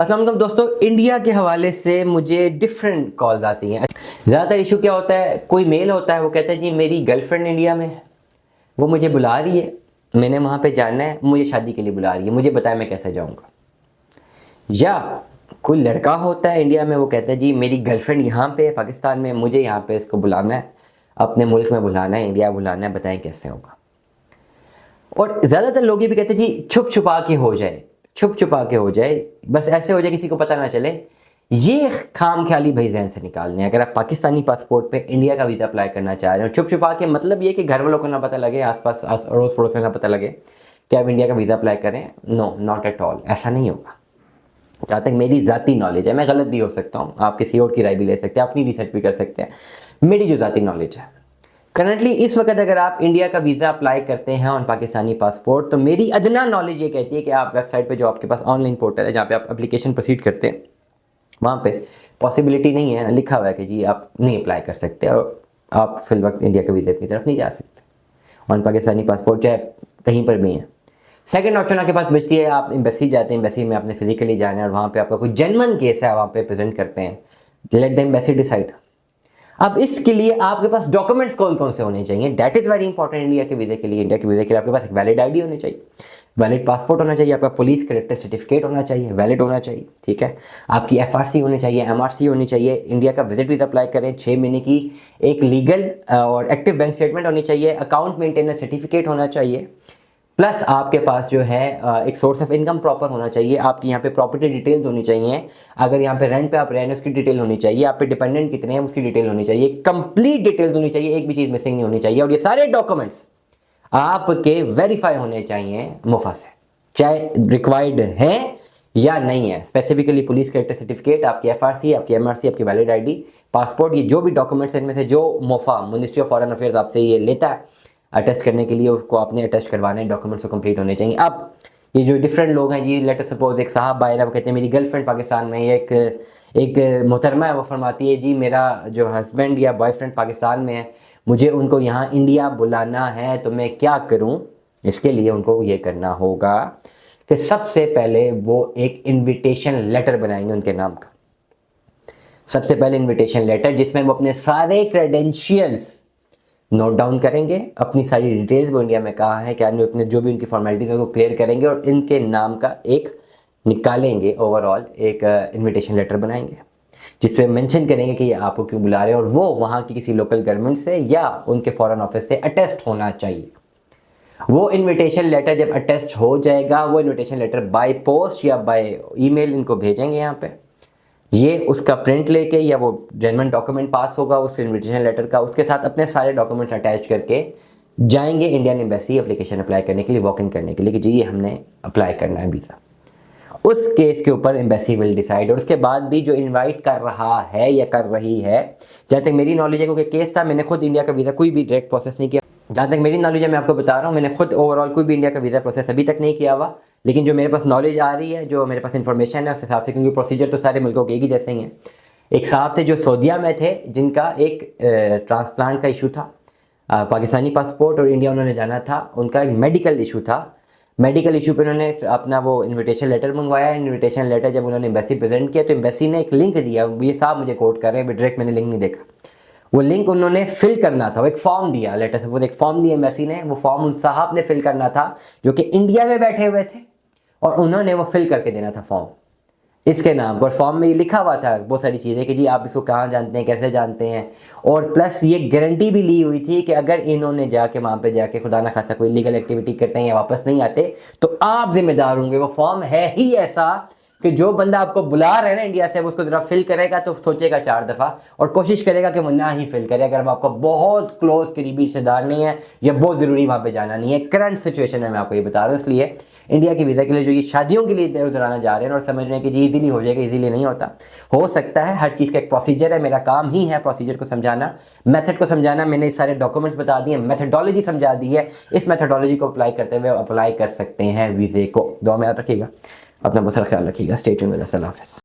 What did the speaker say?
अस्सलाम वालेकुम दोस्तों, इंडिया के हवाले से मुझे डिफरेंट कॉल्स आती हैं। ज़्यादातर इशू क्या होता है, कोई मेल होता है वो कहता है जी मेरी गर्लफ्रेंड इंडिया में है, वो मुझे बुला रही है, मैंने वहाँ पे जाना है, मुझे शादी के लिए बुला रही है, मुझे बताया मैं कैसे जाऊँगा। या कोई लड़का होता है इंडिया में, वो कहता है जी मेरी गर्लफ्रेंड यहाँ पे है पाकिस्तान में, मुझे यहाँ पे इसको बुलाना है, अपने मुल्क में बुलाना है, इंडिया बुलाना है, बताएं कैसे होगा। और ज़्यादातर लोग ये भी कहते हैं जी छुप छुपा के हो जाए, छुप छुपा के हो जाए, बस ऐसे हो जाए किसी को पता ना चले। ये खाम ख्याली भाई जहन से निकालने। अगर आप पाकिस्तानी पासपोर्ट पे इंडिया का वीज़ा अप्लाई करना चाह रहे हो, छुप छुपा के मतलब ये कि घर वालों को ना पता लगे, आसपास अड़ोस पड़ोस में ना पता लगे कि आप इंडिया का वीज़ा अप्लाई करें, नो नॉट एट ऑल, ऐसा नहीं होगा। जहाँ तक मेरी ज़ाती नॉलेज है, मैं गलत भी हो सकता हूँ, आप किसी और की राय भी ले सकते हैं, अपनी रिसर्च भी कर सकते हैं। मेरी जो ज़ाती नॉलेज है करंटली इस वक्त, अगर आप इंडिया का वीज़ा अप्लाई करते हैं ऑन पाकिस्तानी पासपोर्ट, तो मेरी अदना नॉलेज ये कहती है कि आप वेबसाइट पे जो आपके पास ऑनलाइन पोर्टल है जहाँ पे आप एप्लीकेशन प्रोसीड करते हैं, वहाँ पे पॉसिबिलिटी नहीं है, लिखा हुआ है कि जी आप नहीं अप्लाई कर सकते और आप फिल वक्त इंडिया के वीज़े की तरफ नहीं जा सकते ऑन पाकिस्तानी पासपोर्ट, चाहे कहीं पर भी हैं। सेकंड ऑप्शन आपके पास बचती है, आप एम्बेसी जाते हैं, एम्बेसी में आपने फिजिकली जाना है और वहाँ पे आपका कोई जेन्युइन केस है, वहाँ पे प्रेजेंट करते हैं, लेट द एम्बेसी डिसाइड। अब इसके लिए आपके पास डॉक्यूमेंट्स कौन कौन से होने चाहिए, that is very important India के वीज़े के लिए। इंडिया के वीज़े के लिए आपके पास एक वैलिड आईडी होनी चाहिए, वैलिड पासपोर्ट होना चाहिए, आपका पुलिस कैरेक्टर सर्टिफिकेट होना चाहिए, वैलिड होना चाहिए, ठीक है। आपकी एफआरसी होनी चाहिए, एमआरसी होनी चाहिए। इंडिया का विजिट वीज़ा अप्लाई करें 6 महीने की एक लीगल और एक्टिव बैंक स्टेटमेंट होनी चाहिए, अकाउंट मेंटेनेंस सर्टिफिकेट होना चाहिए, प्लस आपके पास जो है एक सोर्स ऑफ इनकम प्रॉपर होना चाहिए, आपकी यहाँ पे प्रॉपर्टी डिटेल्स होनी चाहिए, अगर यहाँ पे रेंट पे आप रह रहे हैं उसकी डिटेल होनी चाहिए, आप पे डिपेंडेंट कितने हैं उसकी डिटेल होनी चाहिए, कंप्लीट डिटेल्स होनी चाहिए, एक भी चीज़ मिसिंग नहीं होनी चाहिए। और ये सारे डॉक्यूमेंट्स आपके वेरीफाई होने चाहिए मुफा से, चाहे रिक्वायर्ड है या नहीं है। स्पेसिफिकली पुलिस कैरेक्टर सर्टिफिकेट, आपकी एफआरसी, आपकी एमआरसी, आपकी वैलिड आईडी, पासपोर्ट, ये जो भी डॉक्यूमेंट्स इनमें से जो मुफा मिनिस्ट्री ऑफ फॉरेन अफेयर्स आपसे ये लेता है अटेस्ट करने के लिए, उसको आपने अटेस्ट करवाने, डॉक्यूमेंट्स तो कंप्लीट होने चाहिए। अब ये जो डिफरेंट लोग हैं जी, लेट सपोज एक साहब आए ना, वो कहते हैं मेरी गर्लफ्रेंड पाकिस्तान में है, एक मोहतरमा है, वो फरमाती है जी मेरा जो हस्बैंड या बॉयफ्रेंड पाकिस्तान में है, मुझे उनको यहाँ इंडिया बुलाना है, तो मैं क्या करूँ। इसके लिए उनको ये करना होगा कि सबसे पहले वो एक इन्विटेशन लेटर बनाएंगे उनके नाम का, सबसे पहले इन्विटेशन लेटर, जिसमें वो अपने सारे क्रेडेंशियल्स नोट डाउन करेंगे, अपनी सारी डिटेल्स वो इंडिया में कहाँ है क्या नहीं, अपने जो भी उनकी फॉर्मेलिटीज़ है वो क्लियर करेंगे और इनके नाम का एक निकालेंगे, ओवरऑल एक इनविटेशन लेटर बनाएंगे जिसमें मेंशन करेंगे कि ये आपको क्यों बुला रहे हैं, और वो वहाँ की किसी लोकल गवर्नमेंट से या उनके फॉरेन ऑफिस से अटेस्ट होना चाहिए। वो इन्विटेशन लेटर जब अटेस्ट हो जाएगा, वो इन्विटेशन लेटर बाय पोस्ट या बाय ईमेल इनको भेजेंगे यहाँ पे, ये उसका प्रिंट लेके या वो जेन्युइन डॉक्यूमेंट पास होगा उस इन्विटेशन लेटर का, उसके साथ अपने सारे डॉक्यूमेंट अटैच करके जाएंगे इंडियन एम्बेसी एप्लीकेशन अप्लाई करने के लिए, वॉक इन करने के लिए कि जी ये हमने अप्लाई करना है वीज़ा। उस केस के ऊपर एम्बेसी विल डिसाइड। और उसके बाद भी जो इनवाइट कर रहा है या कर रही है, जहाँ तक मेरी नॉलेज है, क्योंकि केस था, मैंने खुद इंडिया का वीज़ा कोई भी डायरेक्ट प्रोसेस नहीं किया, जहाँ तक मेरी नॉलेज है मैं आपको बता रहा हूँ, मैंने खुद ओवरऑल कोई भी इंडिया का वीज़ा प्रोसेस अभी तक नहीं किया हुआ, लेकिन जो मेरे पास नॉलेज आ रही है, जो मेरे पास इन्फॉर्मेशन है उस हिसाब से, क्योंकि प्रोसीजर तो सारे मुल्कों के एक ही जैसे ही हैं। एक साहब थे जो सऊदीया में थे, जिनका एक ट्रांसप्लांट का इशू था, पाकिस्तानी पासपोर्ट और इंडिया उन्होंने जाना था, उनका एक मेडिकल इशू था, मेडिकल इशू पे उन्होंने अपना वो इनविटेशन लेटर मंगवाया। इनविटेशन लेटर जब उन्होंने एम्बेसी प्रेजेंट किया तो एम्बेसी ने एक लिंक दिया, ये साहब मुझे कोट कर रहे हैं, डायरेक्ट मैंने लिंक नहीं देखा, वो लिंक उन्होंने फिल करना था, वो एक फॉर्म दिया, लेटर से वो एक फॉर्म दिया एम्बेसी ने, वो फॉर्म उन साहब ने फिल करना था जो कि इंडिया में बैठे हुए थे, और उन्होंने वो फिल करके देना था फॉर्म इसके नाम पर। फॉर्म में ये लिखा हुआ था बहुत सारी चीज़ें कि जी आप इसको कहाँ जानते हैं, कैसे जानते हैं, और प्लस ये गारंटी भी ली हुई थी कि अगर इन्होंने जाके वहाँ पे जाके खुदा ना खासा कोई लीगल एक्टिविटी करते हैं या वापस नहीं आते तो आप जिम्मेदार होंगे। वो फॉर्म है ही ऐसा कि जो बंदा आपको बुला रहे हैं ना इंडिया से, वो उसको जरा फिल करेगा तो सोचेगा 4 दफ़ा और कोशिश करेगा कि वो ना ही फिल करे, अगर आपका बहुत क्लोज करीबी रिश्तेदार नहीं है या बहुत ज़रूरी वहाँ पे जाना नहीं है। करंट सिचुएशन में मैं आपको ये बता रहा हूँ, इसलिए इंडिया की वीज़ा के लिए जो ये शादियों के लिए इधर उधर आना जा रहे हैं और समझ रहे हैं कि जी इजीली हो जाएगा, इजीली नहीं होता, हो सकता है। हर चीज़ का एक प्रोसीजर है, मेरा काम ही है प्रोसीजर को समझाना, मेथड को समझाना। मैंने सारे डॉक्यूमेंट्स बता दिए, मेथडोलॉजी समझा दी है, इस मेथडोलॉजी को अप्लाई करते हुए अप्लाई कर सकते हैं वीज़े को। दुआ में याद रखिएगा, अपना बहुत सारा ख्याल रखिएगा। Stay tuned with us. अल्लाह हाफ़िज़।